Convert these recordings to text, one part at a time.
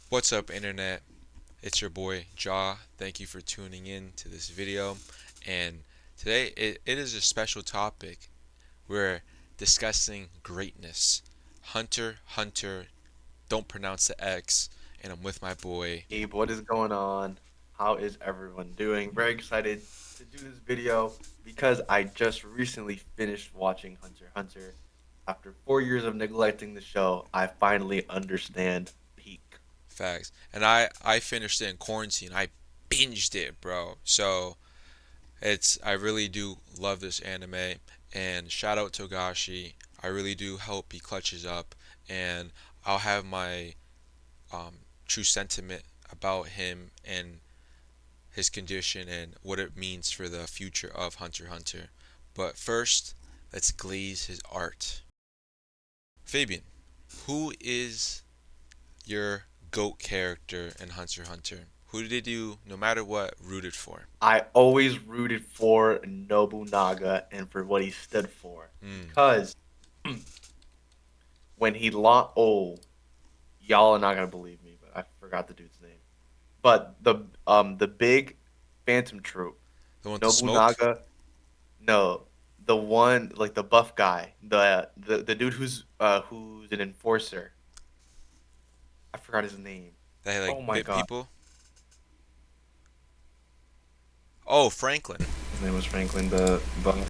What's up, internet? It's your boy Jaw. Thank you for tuning in to this video. And today it is a special topic. We're discussing greatness. Hunter, Hunter, don't pronounce the X. And I'm with my boy. Abe, what is going on? How is everyone doing? Very excited to do this video because I just recently finished watching Hunter x Hunter. After 4 years of neglecting the show, I finally understand peak. Facts. And I finished it in quarantine. I binged it, bro. So I really do love this anime. And shout out Togashi. I really do hope he clutches up. And I'll have my um, true sentiment about him and his condition and what it means for the future of Hunter x Hunter. But first, let's glaze his art. Fabian, who is your GOAT character in Hunter x Hunter? Who did you, no matter what, rooted for? I always rooted for Nobunaga and for what he stood for Mm, because when he lost, y'all are not gonna believe me, but I forgot the dude's name. But the big Phantom Troop, the one with the smoke? Nobunaga. No, the one like the buff guy, the dude who's an enforcer. I forgot his name. That had like Oh my bit god, people? Oh, Franklin. his name was Franklin. The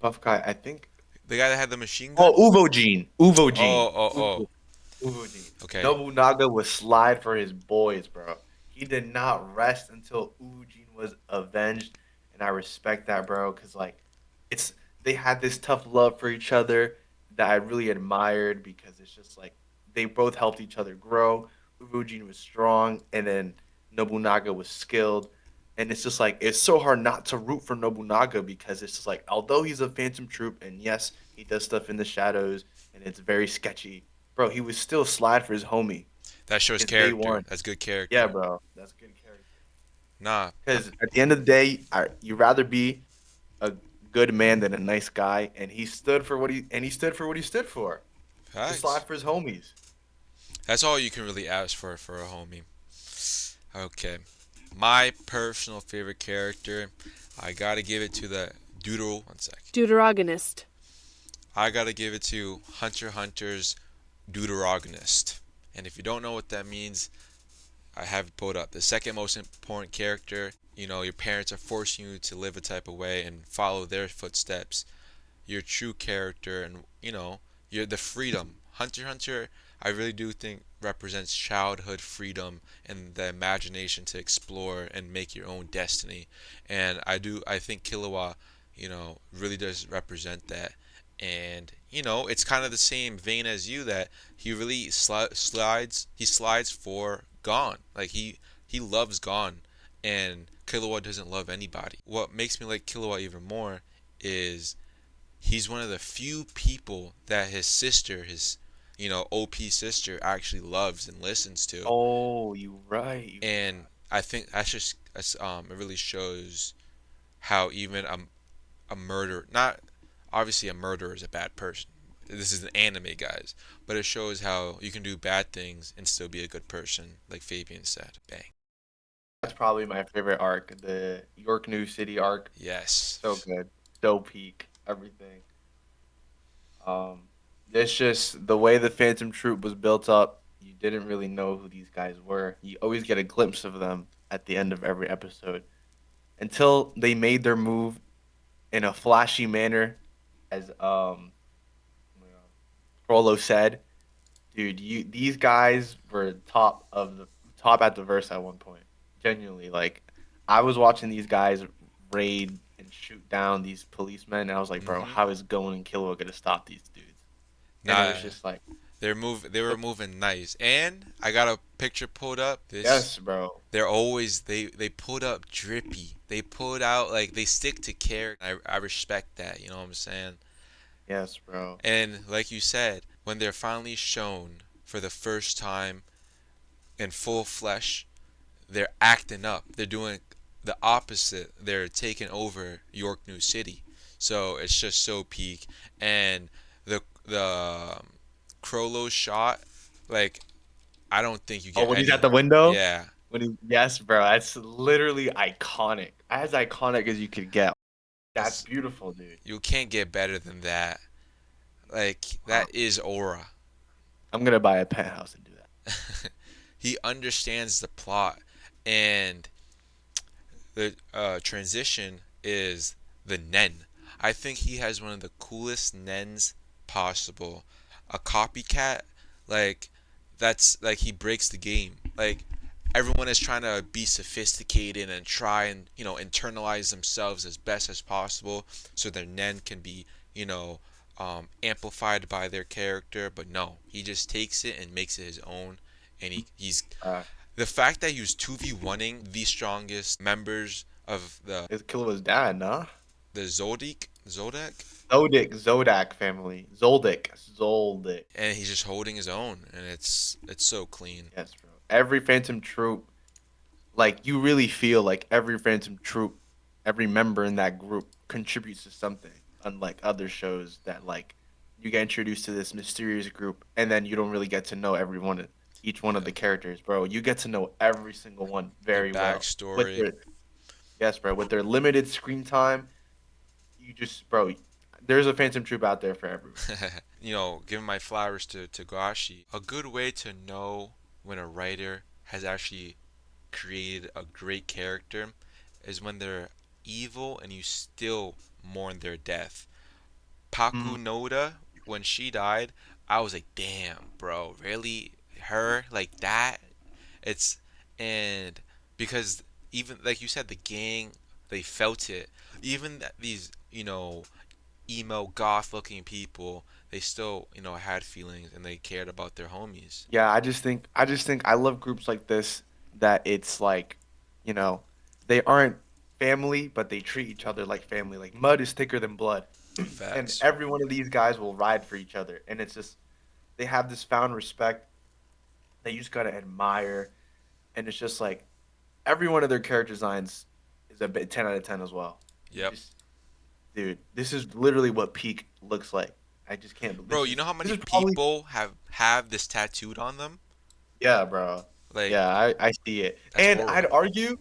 buff guy. I think. The guy that had the machine Oh, gun? Uvogene. Uvogene. Oh, oh, oh. Uvogene. Okay. Nobunaga was slide for his boys, bro. He did not rest until Uvogene was avenged, and I respect that, bro. Cause like, it's they had this tough love for each other that I really admired because it's just like they both helped each other grow. Uvogene was strong, and then Nobunaga was skilled. And it's just like it's so hard not to root for Nobunaga because it's just like although he's a phantom troop and yes, he does stuff in the shadows and it's very sketchy. Bro, he was still slide for his homie That shows since day character. one. That's good Yeah, character. bro, that's good character. Nah, Because at the end of the day, you rather be a good man than a nice guy, and he stood for what he stood for to facts. slide for his homies. That's all you can really ask for a homie. Okay. My personal favorite character, I gotta give it to the Doodle. One sec. Deuteragonist. I gotta give it to Hunter x Hunter's Deuteragonist. And if you don't know what that means, I have it pulled up. The second most important character, your parents are forcing you to live a type of way and follow their footsteps. Your true character and, you're the freedom. Hunter x Hunter, I really do think represents childhood freedom and the imagination to explore and make your own destiny. And I think Killua, really does represent that. And it's kind of the same vein as you that he really slides for Gon. Like he loves Gon, and Killua doesn't love anybody. What makes me like Killua even more is he's one of the few people that his sister, his OP sister, actually loves and listens to. Oh, you right, you And right. I think it really shows how even a murderer, not obviously a murderer is a bad person. This is an anime, guys, but it shows how you can do bad things and still be a good person, like Fabian said. Bang. That's probably my favorite arc, the York New City arc. So Yes. good, so peak, everything. Um, it's just the way the Phantom Troop was built up. You didn't really know who these guys were. You always get a glimpse of them at the end of every episode until they made their move in a flashy manner, as Frollo said. Dude, you these guys were top at the verse at one point. Genuinely, like I was watching these guys raid and shoot down these policemen, and I was like, bro, Mhm. how is Gon and Killua gonna stop these dudes? And it Nah, was just like, they were look, moving nice, and I got a picture pulled up. This yes, bro. they pulled up drippy. They pulled out like they stick to character. I respect that. You know what I'm saying? Yes, bro. And like you said, when they're finally shown for the first time in full flesh, they're acting up. They're doing the opposite. They're taking over York New City. So it's just so peak. And the Crollo shot, like I don't think you Oh, get when he's at any. the window? Yeah, Yes, bro, that's literally iconic. As iconic as you could get. That's that's beautiful, dude. you can't get better than that. Like Wow. that is aura. I'm gonna buy a penthouse and do that. He understands the plot, and the transition is the Nen. I think he has one of the coolest Nens possible. A copycat, like that's like he breaks the game. Like everyone is trying to be sophisticated and try and internalize themselves as best as possible, so their Nen can be amplified by their character. But no, he just takes it and makes it his own, and he's Uh, the fact that he was 2v1ing the strongest members of the his killer was dad, nah? Zodiac, Zodak family. Zoldyck. and he's just holding his own, and it's so clean. Yes, bro. Every Phantom Troop, like you really feel like every Phantom Troop, every member in that group contributes to something. Unlike other shows that like you get introduced to this mysterious group and then you don't really get to know each one of Yeah, the characters, bro. You get to know every single one their very well. With backstory. their Yes, bro, with their limited screen time, you just bro, there's a Phantom Troop out there for everyone. Giving my flowers to Togashi. A good way to know when a writer has actually created a great character is when they're evil and you still mourn their death. Paku Mm, Noda, when she died, I was like, damn, bro, really? Her like that? It's and because even like you said, the gang they felt it. Even these emo goth looking people, they still had feelings and they cared about their homies. yeah, I just think I love groups like this that it's like, you know, they aren't family, but they treat each other like family. Like mud is thicker than blood. And Facts. every one of these guys will ride for each other. And it's just they have this found respect that you just gotta admire. And it's just like every one of their character designs is a bit 10 out of 10 as well. You Yep. just dude, this is literally what peak looks like. I just can't believe Bro, you know how this many is probably people have this tattooed on them? yeah, bro. Like Yeah, I see it. that's And aura. I'd argue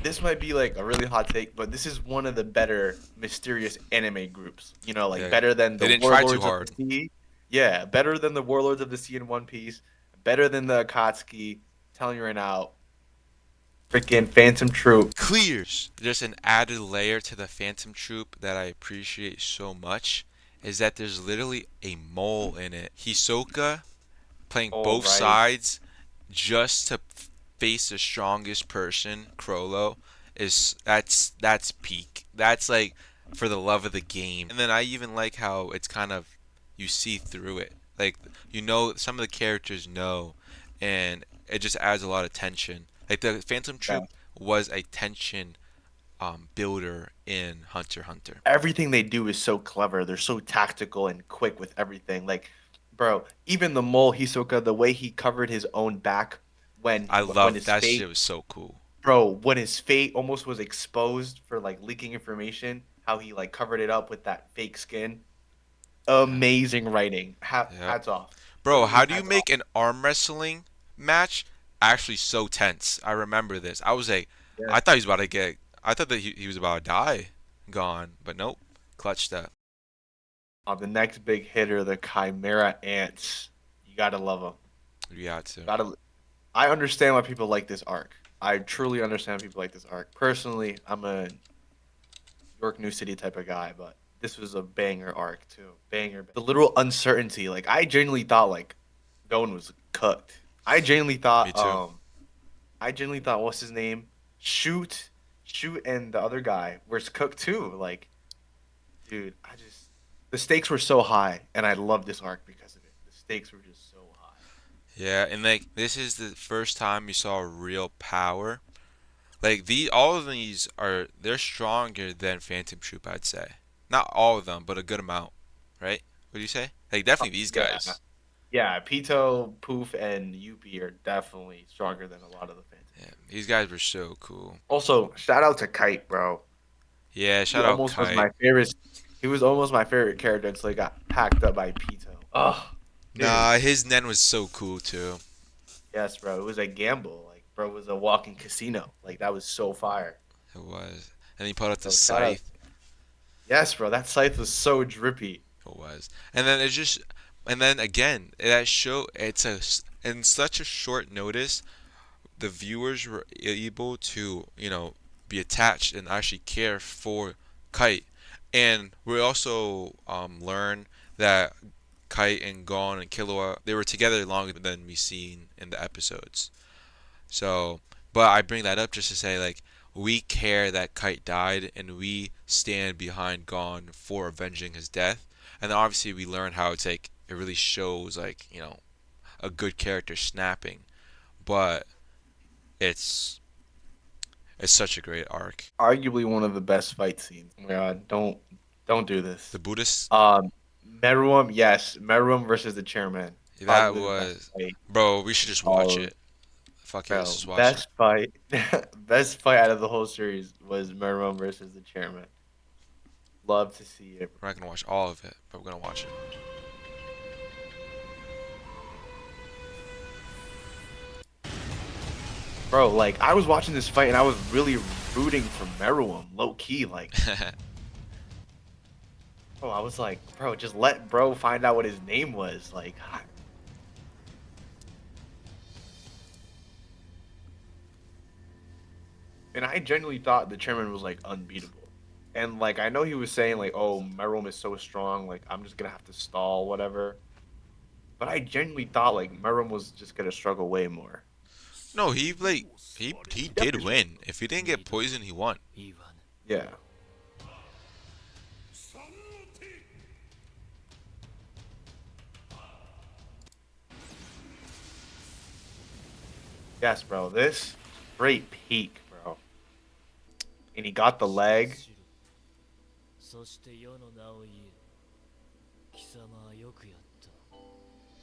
this might be like a really hot take, but this is one of the better mysterious anime groups. You know, like Yeah. better than They the didn't try too Warlords of the hard. Sea. Yeah, better than the Warlords of the Sea in One Piece. Better than the Akatsuki. Telling you right now, freaking Phantom Troop. Clears. There's an added layer to the Phantom Troop that I appreciate so much is that there's literally a mole in it. Hisoka playing Oh, both right. sides just to face the strongest person, Crollo, is that's peak. That's like for the love of the game. And then I even like how it's kind of you see through it. Like some of the characters know, and it just adds a lot of tension. Like the Phantom Yeah. Troop was a tension builder in Hunter x Hunter. Everything they do is so clever. They're so tactical and quick with everything. Like, bro, even the mole Hisoka, the way he covered his own back I when love his that shit face was so cool. bro, when his fate almost was exposed for like leaking information, how he like covered it up with that fake skin. Yeah. Amazing writing. Yeah. Hats off. Bro, Literally how do you hats off. make an arm wrestling match actually so tense? I remember this. I was like, Yes. I thought that he was about to die, gone, but nope, clutched that. On the next big hitter, the Chimera Ants. You gotta love them. We got to. Gotta. I understand why people like this arc. I truly understand people like this arc. Personally, I'm a York New City type of guy, but this was a banger arc too. Banger. The literal uncertainty. Like I genuinely thought like Gon was cooked. I genuinely Me thought too. what's his name? Shoot and the other guy was cooked too. Like, dude, the stakes were so high and I love this arc because of it. The stakes were just so high. Yeah, and like this is the first time you saw real power. Like all of these they're stronger than Phantom Troop, I'd say. Not all of them, but a good amount, right? What do you say? Like definitely these Yeah. guys. Yeah, Pito, Poof, and Yuppie are definitely stronger than a lot of the Phantom Yeah, Troops. these guys were so cool. Also, shout out to Kite, bro. Yeah, He shout out almost was Kite. my favorite. He was almost my favorite character until he got packed up by Pito. Oh, dude. Nah, his Nen was so cool too. Yes, bro. It was a gamble. Like, bro, it was a walking casino. Like, that was so fire. It was. And he put out the So shout out. scythe. Yes, bro. That scythe was so drippy. It was. And then it just, and then again, that show, in such a short notice, the viewers were able to, be attached and actually care for Kite. And we also learn that Kite and Gon and Killua, they were together longer than we seen in the episodes. So, but I bring that up just to say, like, we care that Kite died, and we stand behind Gon for avenging his death. And then obviously we learn how it's like it really shows like a good character snapping, but it's it's such a great arc. Arguably one of the best fight scenes. Oh my God, don't do The this. Buddhist, Meruem, yes, Meruem versus the chairman. that Arguably the best was, fight. bro. We should just watch All it. Fuck it, let's bro, just watch it. best fight, best fight out of the whole series was Meruem versus the chairman. Love to see it, We're not gonna watch all of it, but we're gonna watch it. bro. Like I was watching this fight and I was really rooting for Meruem, low key. Like, bro, I was like, bro, just let bro find out what his name was. Like, and I genuinely thought the chairman was like unbeatable. And like I know he was saying like, oh, Meruem is so strong, like I'm just gonna have to stall, whatever. But I genuinely thought like Meruem was just gonna struggle way more. No, he Yep. did win. If he didn't get poisoned, he won. Yeah. Yes, bro. This straight peak, bro. And he got the leg. そして世の名を言え貴様はよくやった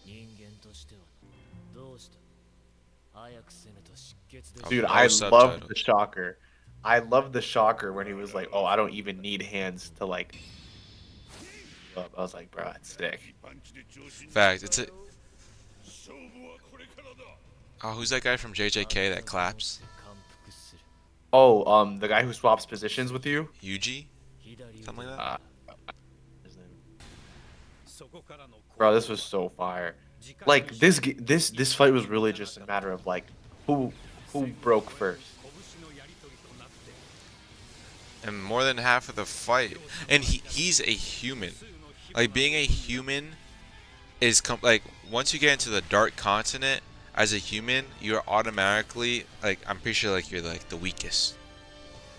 人間としてはなどうした早くせぬと失血で Dude, No I love the subtitles. shocker. I love the shocker when he was like, "Oh, I don't even need hands to like." I was like, "Bro, that's sick." Fact, it's a. Oh, who's that guy from JJK that claps? 感服する Oh, the guy who swaps positions with you. Yuji? 左 Something 腕 like that? Uh, bro, this was so fire. Like this fight was really just a matter of like who who broke first. And more than half of the fight. And he's a human. Like, being a human is like once you get into the dark continent as a human, you're automatically like I'm pretty sure like you're like the weakest.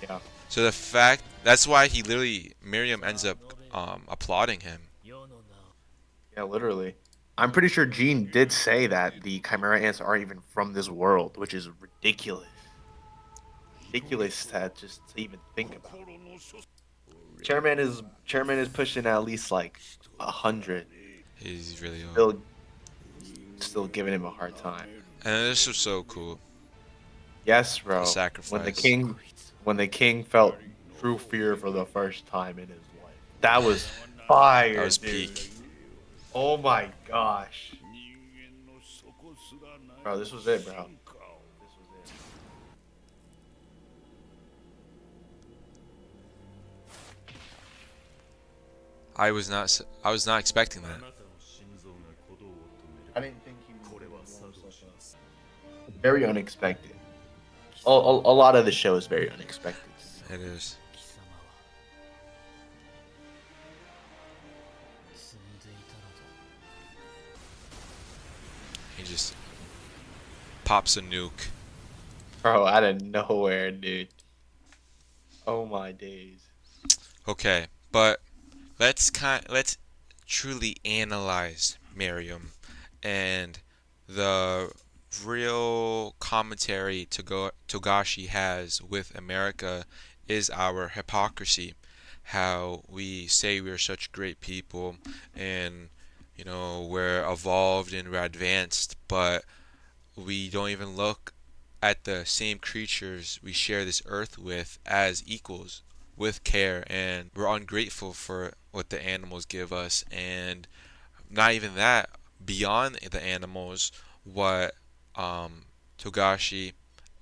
Yeah, So the fact that's why he literally Miriam ends up applauding him. 世の名を yeah, literally. I'm pretty sure Gene did say that the Chimera ants aren't even from this world, which is ridiculous. Ridiculous to even think about. Chairman is pushing at least like 100. He's really old. Still giving him a hard time. And this was so cool. Yes, The bro. When the sacrifice. king when the king felt true fear for the first time in his life. That was That fire, was dude. peak. Oh my gosh. Bro, this was it, bro. This was it. I was not expecting that. I didn't think he would be very unexpected. A lot of the show is very unexpected. It is. 貴様は積んでいたのだ He just pops a nuke. Bro, out of nowhere, dude. Oh my days. Okay, but let's truly analyze Miriam and the real commentary Togashi has with America is our hypocrisy. How we say we're such great people and we're evolved and we're advanced, but we don't even look at the same creatures we share this earth with as equals with care, and we're ungrateful for what the animals give us, and not even that, beyond the animals, what um, Togashi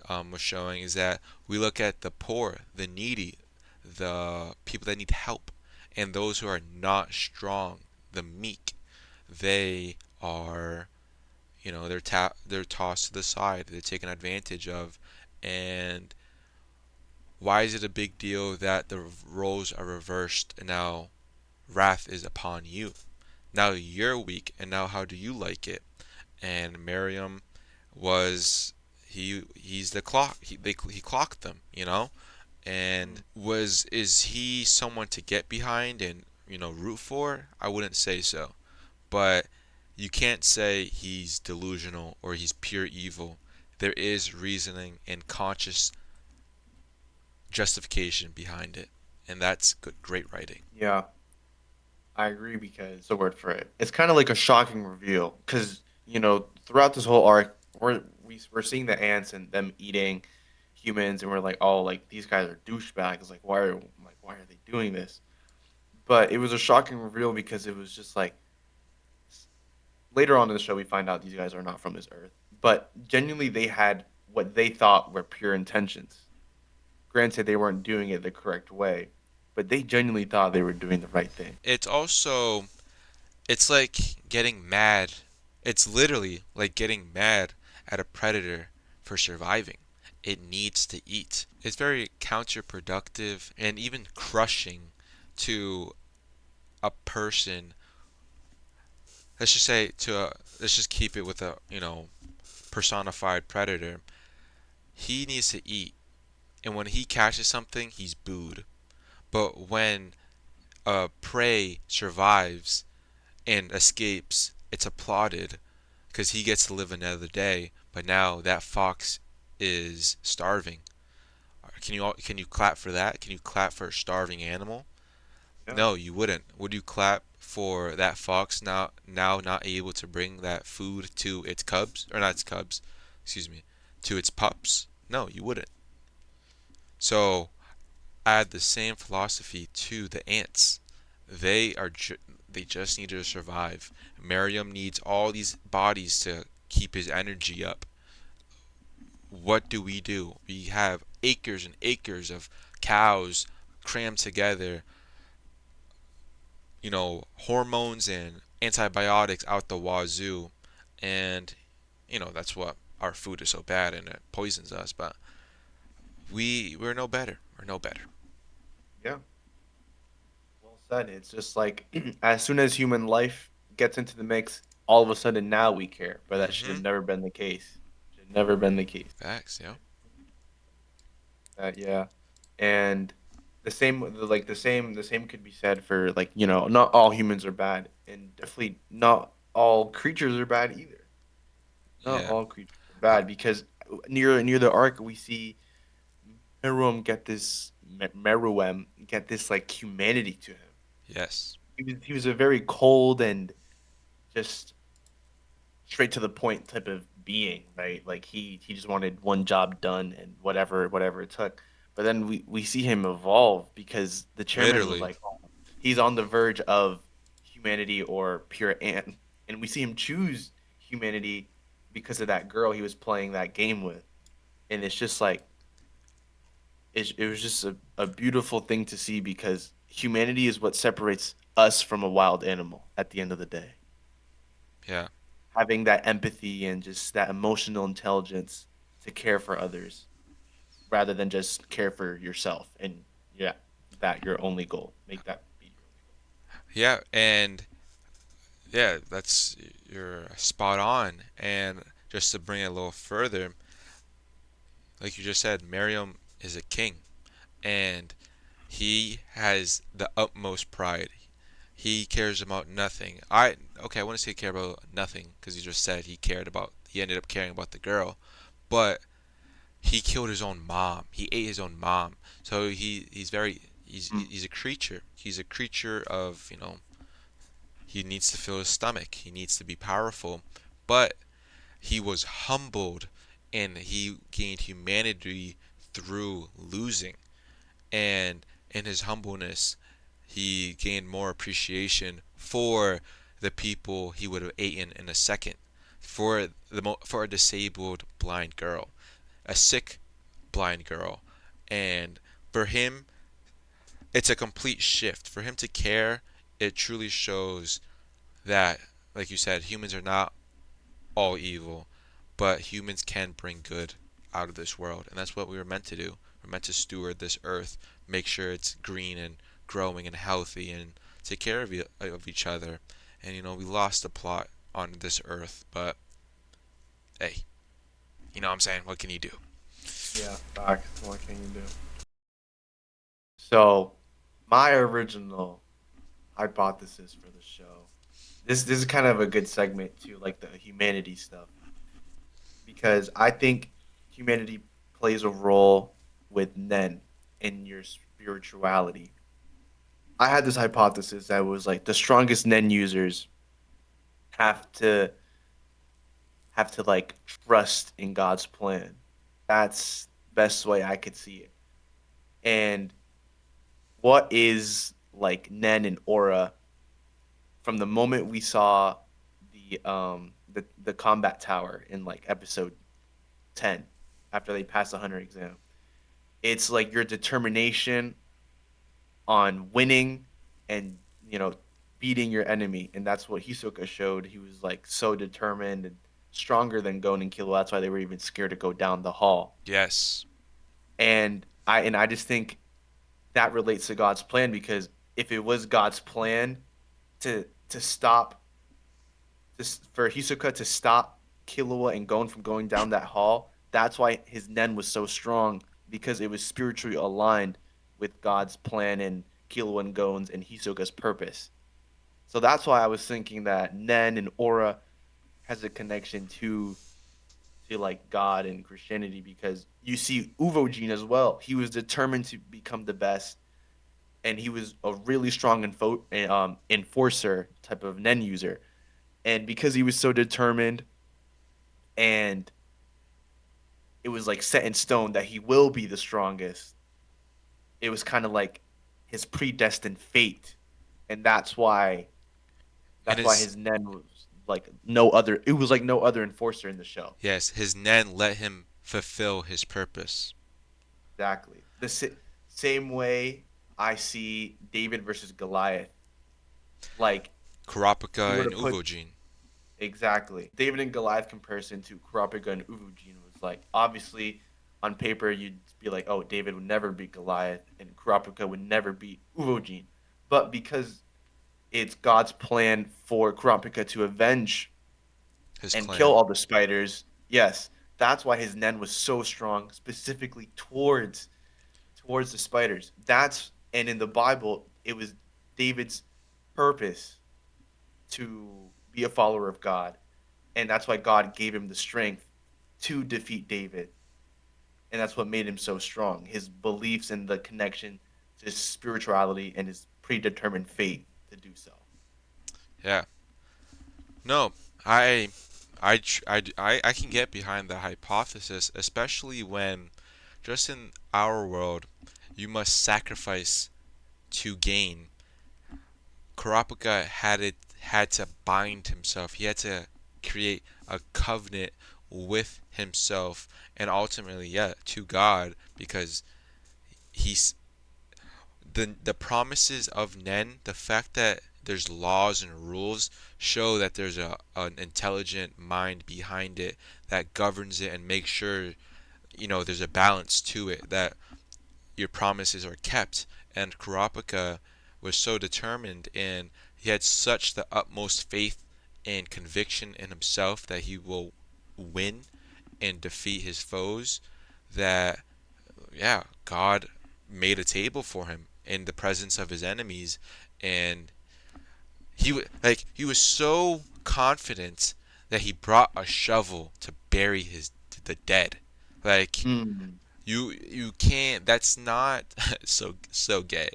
was showing is that we look at the poor, the needy, the people that need help, and those who are not strong, the meek. They are, they're tossed to the side. They're taken advantage of, and why is it a big deal that the roles are reversed and now wrath is upon you? Now you're weak, and now how do you like it? And Miriam was he's the clock. He clocked them, and Mm. was is he someone to get behind and root for? I wouldn't say so, but you can't say he's delusional or he's pure evil. There is reasoning and conscious justification behind it, and that's good, great writing. Yeah, I agree because the word for it. It's kind of like a shocking reveal because throughout this whole arc, we're seeing the ants and them eating humans, and we're like, oh, like these guys are douchebags. Why are they doing this? But it was a shocking reveal because it was just like later on in the show we find out these guys are not from this earth, but genuinely they had what they thought were pure intentions. Granted, they weren't doing it the correct way, but they genuinely thought they were doing the right thing. It's like getting mad. It's literally like getting mad at a predator for surviving. It needs to eat. It's very counterproductive and even crushing to a person. Let's just say let's just keep it with a, personified predator. He needs to eat. And when he catches something, he's booed. But when a prey survives and escapes, it's applauded because he gets to live another day. But now that fox is starving. Can you clap for that? Can you clap for a starving animal? Yeah. No, you wouldn't. Would you clap for that fox now not able to bring that food to its cubs or not its cubs, excuse me, to its pups? No, you wouldn't. So add the same philosophy to the ants. They are they just need to survive. Miriam needs all these bodies to keep his energy up. What do? We have acres and acres of cows crammed together, hormones and antibiotics out the wazoo, and that's what our food is so bad and it poisons us. But we're no better. We're no better. Yeah. Well said. It's just like as soon as human life gets into the mix, all of a sudden now we care. But that should have Mhm. never been the case. Should have never been the case. Facts. Yeah. Yeah. And the same could be said for not all humans are bad, and definitely not all creatures are bad either. Not Yeah. all creatures are Uh, bad because near the arc we see Meruem get this like humanity to him. yes. He was a very cold and just straight to the point type of being, right? Like he just wanted one job done and whatever it took. But then we see him evolve because the chairman was Literally. like, oh, he's on the verge of humanity or pure ant, and we see him choose humanity because of that girl he was playing that game with, and it's just like it was just a beautiful thing to see because humanity is what separates us from a wild animal at the end of the day. Yeah. Having that empathy and just that emotional intelligence to care for others rather than just care for yourself and yeah, that your only goal. Make that be your only goal. Yeah. And yeah, that's you're spot on. And just to bring it a little further, like you just said, Miriam is a king, and he has the utmost pride. He cares about nothing. I want to say care about nothing because he just said he ended up caring about the girl, but he killed his own mom. He ate his own mom. So Mm. he's a creature. He's a creature of, he needs to fill his stomach. He needs to be powerful. But he was humbled and he gained humanity through losing. And in his humbleness, he gained more appreciation for the people he would have eaten in a second, for for a disabled blind girl, a sick blind girl, and for him, it's a complete shift. For him to care, it truly shows that, like you said, humans are not all evil, but humans can bring good out of this world, and that's what we were meant to do. We're meant to steward this earth, make sure it's green and growing and healthy, and take care of each other. And we lost the plot on this earth, but hey, you know what I'm saying? What can you do? Yeah, facts. What can you do? So, my original hypothesis for the show. This is kind of a good segment to like the humanity stuff because I think humanity plays a role with Nen in your spirituality. I had this hypothesis that was like the strongest Nen users have to like trust in God's plan. That's the best way I could see it. And what is like Nen and Aura from the moment we saw the combat tower in like episode 10 after they pass the hunter exam. It's like your determination on winning and beating your enemy, and that's what Hisoka showed. He was like so determined and stronger than Gon and Killua. That's why they were even scared to go down the hall. Yes. And I just think that relates to God's plan because if it was God's plan to stop this for Hisoka to stop Killua and Gon from going down that hall, that's why his Nen was so strong because it was spiritually aligned with God's plan and Killua and Gon's and Hisoka's purpose. So that's why I was thinking that Nen and Aura has a connection to like God and Christianity because you see Uvogin as well. He was determined to become the best, and he was a really strong enforcer type of Nen user. And because he was so determined, and it was like set in stone that he will be the strongest, it was kind of like his predestined fate, and And that's why his Nen was like no other. It was like no other enforcer in the show. his Nen let him fulfill his purpose. Exactly. Same way I see David versus Goliath. Like you Kurapika were and to put Uvogin. exactly David and Goliath comparison to Kurapika and Uvujin was like obviously on paper you'd be like, oh, David would never beat Goliath and Kurapika would never beat Uvujin, but because it's God's plan for Kurapika to avenge His and kill clan. all the spiders, yes, that's why his Nen was so strong, specifically towards the spiders. That's and in the Bible, it was David's purpose to be a follower of God, and that's why God gave him the strength to defeat David, and that's what made him so strong. His beliefs and the connection to his spirituality and his predetermined fate to do so. Yeah. No, I, I can get behind the hypothesis, especially when, just in our world, you must sacrifice to gain. Kurapika had to bind himself. He had to create a covenant with himself and ultimately, yeah, to God because he's the promises of Nen, the fact that there's laws and rules show that there's an intelligent mind behind it that governs it and makes sure there's a balance to it that your promises are kept. And Kurapika was so determined and he had such the utmost faith and conviction in himself that he will win and defeat his foes that yeah, God made a table for him in the presence of his enemies, and he was so confident that he brought a shovel to bury the dead. Like Mm. you can't. That's not so gay.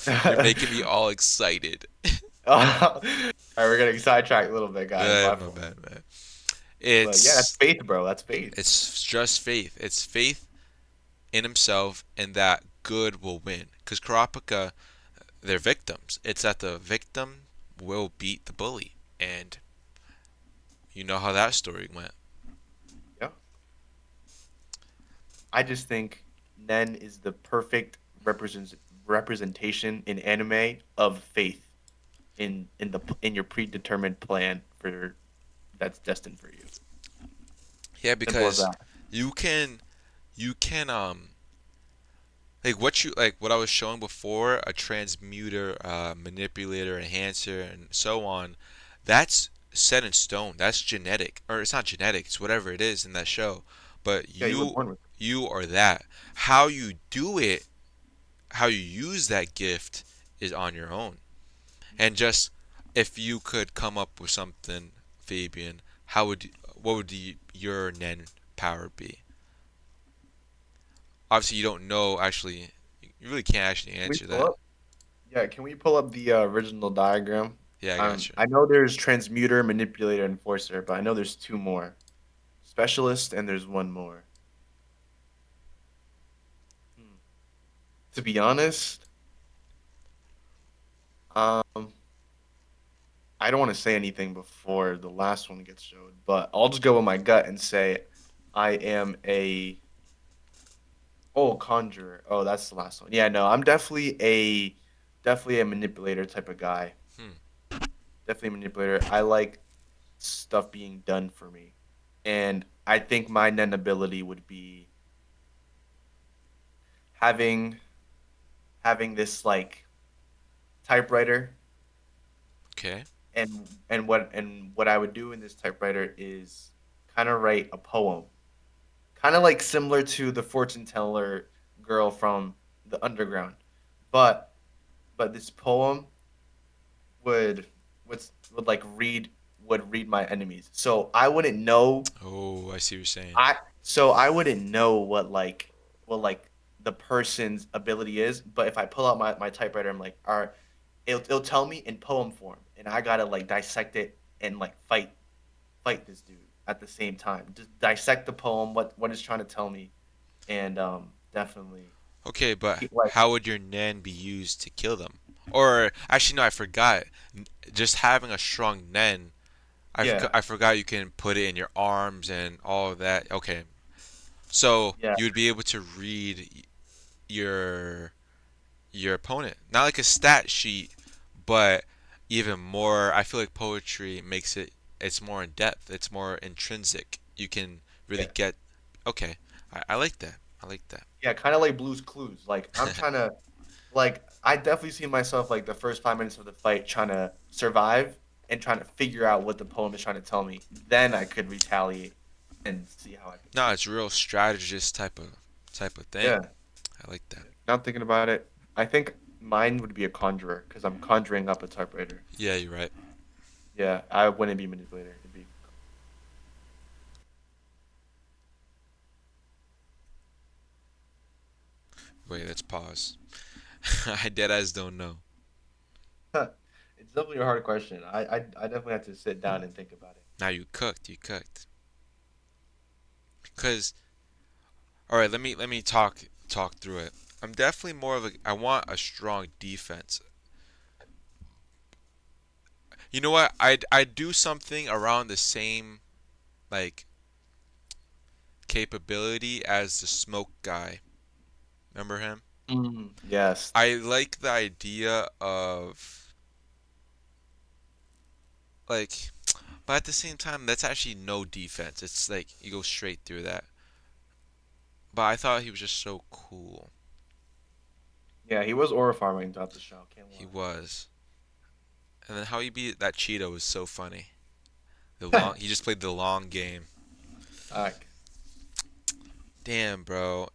You're making me all excited. All right, we're getting sidetracked a little bit, guys. My My fault. bad, man. But yeah, that's It's faith, bro. That's faith. it's just faith. It's faith in himself and that good will win. Because Kurapika, they're victims. It's that the victim will beat the bully. And, You know how that story went. Yeah. I just think Nen is the perfect representation in anime of faith in your predetermined plan for that's destined for you. Yeah, Simple as because that. you can you can like what I was showing before, a transmuter, manipulator, enhancer, and so on. That's set in stone. That's genetic, or it's not genetic. It's whatever it is in that show. But Yeah, you were you born with you are that. How you do it, how you use that gift is on your own. it. And just if you could come up with something, Fabian, how would what would your Nen power be? Obviously, you don't know. Actually, you really can't actually Can we answer pull that. up? Yeah, can we pull up the original diagram? Yeah, I got you. I know there's transmuter, manipulator, enforcer, but I know there's two more. Specialist, and there's one more. Hmm. To be honest, um, I don't want to say anything before the last one gets showed, but I'll just go with my gut and say I am a conjurer. Oh, that's the last one. Yeah, no, I'm definitely a manipulator type of guy. Hmm. Definitely a manipulator. I like stuff being done for me. And I think my Nen ability would be having this like typewriter Okay. and what I would do in this typewriter is kind of write a poem. Kind of like similar to the fortune teller girl from the underground. But this poem would would read my enemies. So I wouldn't know Oh, I see what you're saying. I wouldn't know what like the person's ability is, but if I pull out my typewriter, I'm like, all right, it'll tell me in poem form, and I gotta like dissect it and like fight this dude at the same time. Just dissect the poem, what it's trying to tell me, and definitely Okay, but like how would your Nen be used to kill them? Or actually, no, I forgot. Just having a strong Nen. yeah, I forgot you can put it in your arms and all of that. Okay, so yeah, you would be able to read your your opponent, not like a stat sheet, but even more. I feel like poetry makes it. It's more in depth. It's more intrinsic. You can really yeah, get. Okay, I like that. I like that. yeah, kind of like Blue's Clues. Like I'm trying to like I definitely see myself like the first 5 minutes of the fight trying to survive and trying to figure out what the poem is trying to tell me. Then I could retaliate and see how I could No, win. it's real strategist type of thing. Yeah. I like that. Not thinking about it. I think mine would be a conjurer because I'm conjuring up a typewriter. Yeah, you're right. Yeah, I wouldn't be manipulator. It'd be Wait, let's pause. I dead eyes don't know. it's definitely a hard question. I definitely have to sit down and think about it. Now you cooked. You cooked. Cause all right, let me talk through it. I'm definitely more of a. I want a strong defense. You know what? I'd do something around the same like capability as the smoke guy. Remember him? Yes. I like the idea of like, but at the same time, that's actually no defense. It's like you go straight through that. But I thought he was just so cool. Yeah, he was aura farming throughout the show. Can't He lie. was. And then how he beat that Cheetah was so funny. The long he just played the long game. Fuck. Damn, bro.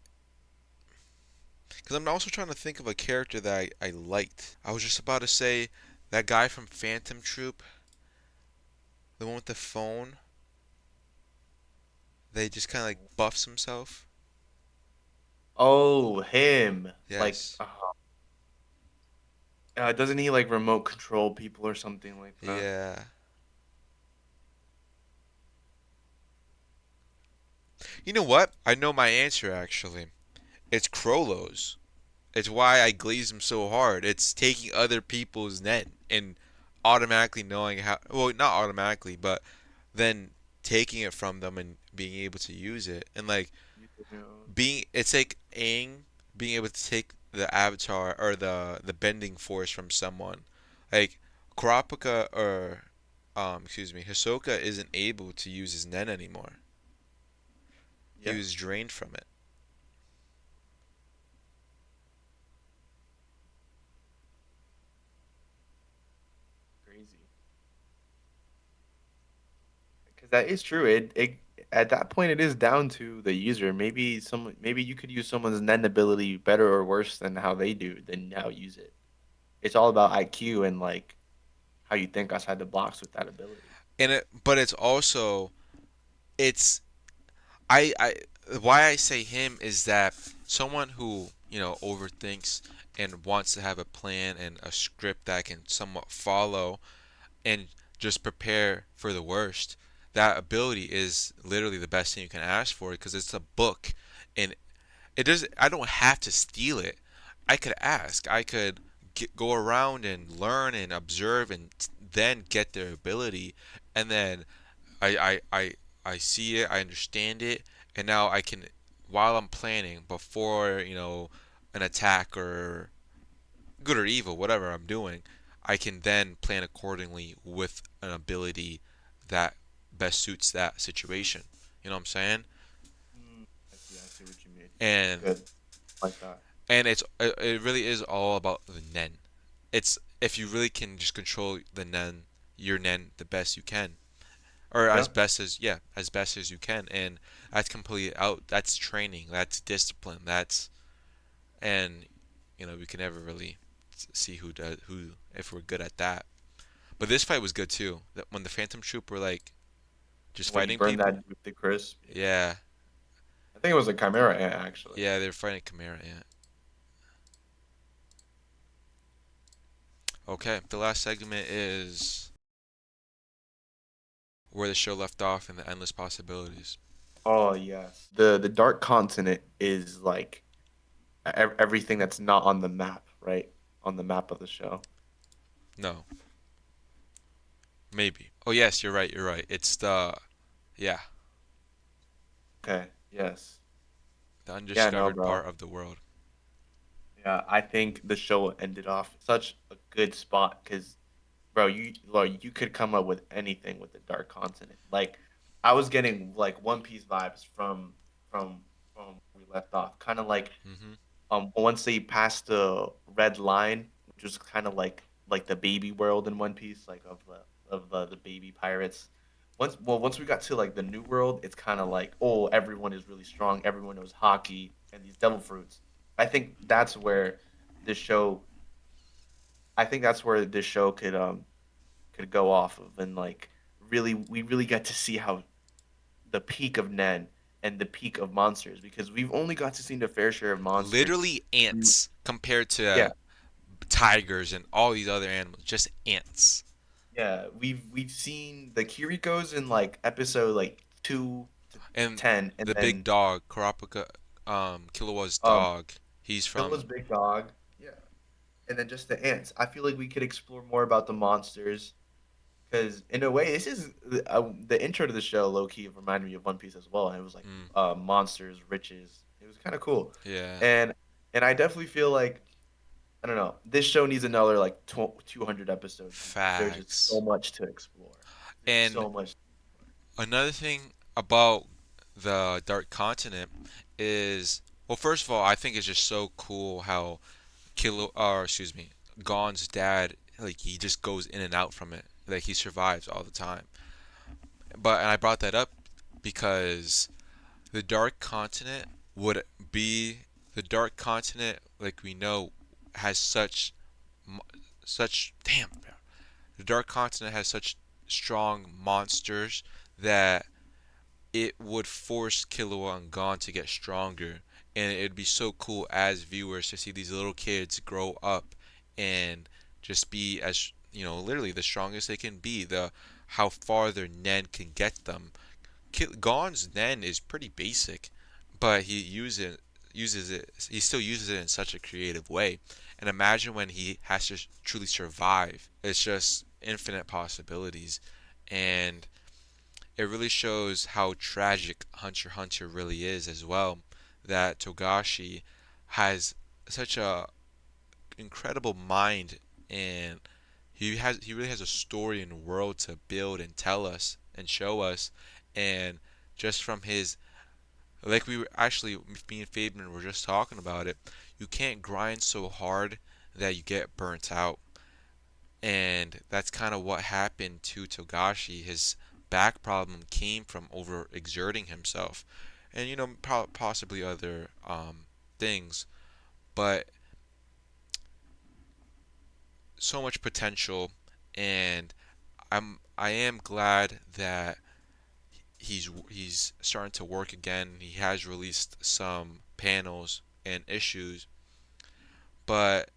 Because I'm also trying to think of a character that I liked. I was just about to say that guy from Phantom Troop, the one with the phone, they just kind of like buffs himself. Oh, him. Like, Yes. doesn't he like remote control people or something like that? Yeah. You know what? I know my answer actually. It's Krolos. It's why I glaze him so hard. It's taking other people's net and automatically knowing how. Well, not automatically, but then taking it from them and being able to use it and like You know, being it's like Aang being able to take the avatar or the bending force from someone like Kurapika or excuse me Hisoka isn't able to use his nen anymore. He yeah, was drained from it. crazy. Because that is true. It at that point it is down to the user. Maybe you could use someone's Nen ability better or worse than how they do than how you use it. It's all about IQ and like how you think outside the box with that ability. And it but it's also it's I why I say him is that someone who, overthinks and wants to have a plan and a script that can somewhat follow and just prepare for the worst. That ability is literally the best thing you can ask for because it's a book and it does I don't have to steal it. I could ask. I could go around and learn and observe and then get their ability and then I see it, I understand it, and now I can, while I'm planning, before, an attack or good or evil, whatever I'm doing, I can then plan accordingly with an ability that best suits that situation. You know what I'm saying? I see what you mean. That's And good. Like that. and it really is all about the Nen. It's if you really can just control the Nen, your Nen the best you can. Or Yeah. as best as you can, and that's completely out. That's training, that's discipline, that's and we can never really see who does who if we're good at that. But this fight was good too. That when the Phantom Troop were like just When he fighting burned that people. dude with the crisp. Yeah. Yeah, I think it was a Chimera ant actually. yeah, they were fighting Chimera. Yeah. Okay, the last segment is where the show left off and the endless possibilities. Oh yes. The Dark Continent is like everything that's not on the map, right? On the map of the show. No, maybe. Oh yes, you're right. You're right. It's the yeah, Okay. Yes. the Yeah, no, undiscovered bro. part of the world. Yeah, I think the show ended off such a good spot because, bro, you could come up with anything with the Dark Continent. Like, I was getting like One Piece vibes from from where we left off. Kind of like Hmm. once they passed the red line, which was kind of like the baby world in One Piece, like of the baby pirates. Once we got to like the new world, it's kind of like, oh, everyone is really strong, everyone knows hockey and these devil fruits. I think that's where this show I think that's where this show could go off of, and like really we really get to see how the peak of Nen and the peak of monsters, because we've only got to see the fair share of monsters. Literally Mm, ants compared Yeah, to tigers and all these other animals. Just ants. yeah, we've seen the Kirikos in like episode like 2 to And 10, and the big then dog, Kurapika, Killua's um dog. He's Illa's from. big dog. Yeah, and then just the ants. I feel like we could explore more about the monsters. Because in a way, this is the intro to the show. Low key reminded me of One Piece as well, and it was like Mm, monsters, riches. It was kind of cool, yeah, and I definitely feel like I don't know. This show needs another like 200 episodes because there's just so facts. much to explore. There's And so much. another thing about the Dark Continent is, well, first of all, I think it's just so cool how or excuse me, Gon's dad, like he just goes in and out from it. Like he survives all the time. And I brought that up because the Dark Continent would be the Dark Continent, like we know, has such damn. The Dark Continent has such strong monsters that it would force Killua and Gon to get stronger, and it'd be so cool as viewers to see these little kids grow up and just be as literally the strongest they can be. The how far their Nen can get them. Gon's Nen is pretty basic, but uses it. He still uses it in such a creative way. And imagine when he has to truly survive. It's just infinite possibilities, and it really shows how tragic Hunter x Hunter really is as well. That Togashi has such a incredible mind, and he really has a story and world to build and tell us and show us. And just from his, like, we were actually, me and Fabian were just talking about it, you can't grind so hard that you get burnt out. And that's kind of what happened to Togashi. His back problem came from overexerting himself, and possibly other things. But so much potential, and I am glad that he's starting to work again. He has released some panels and issues, but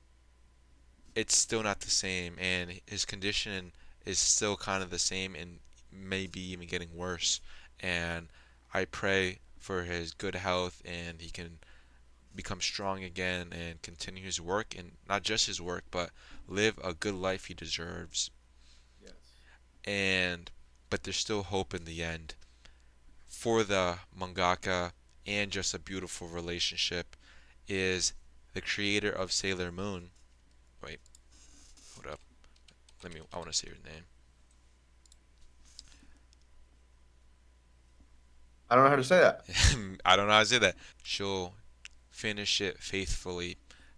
it's still not the same, and his condition is still kind of the same, and maybe even getting worse. And I pray for his good health, and he can become strong again and continue his work, and not just his work, but live a good life he deserves. Yes. And but there's still hope in the end for the mangaka, and just a beautiful relationship is the creator of Sailor Moon. Wait, hold up. I want to say her name. I don't know how to say that. I don't know how to say that. She'll finish it faithfully,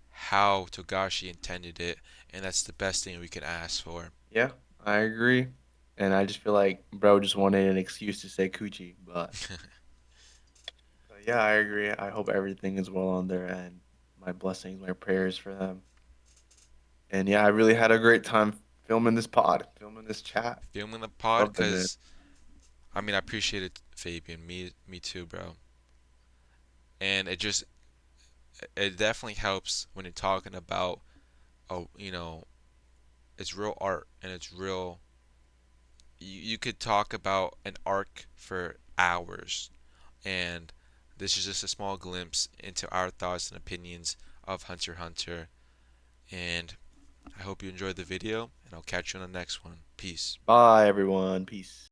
how Togashi intended it, and that's the best thing we can ask for. Yeah, I agree. And I just feel like bro just wanted an excuse to say coochie, but yeah, I agree. I hope everything is well on their end. My blessings, my prayers for them. And yeah, I really had a great time filming this pod, filming this chat. Filming the pod, Loved it, man. cause I mean I appreciate it, Fabian. Me too, bro. And it definitely helps when you're talking about, oh, it's real art, and it's real. You could talk about an arc for hours, and this is just a small glimpse into our thoughts and opinions of Hunter x Hunter. And I hope you enjoyed the video, and I'll catch you on the next one. Peace. Bye, everyone. Peace.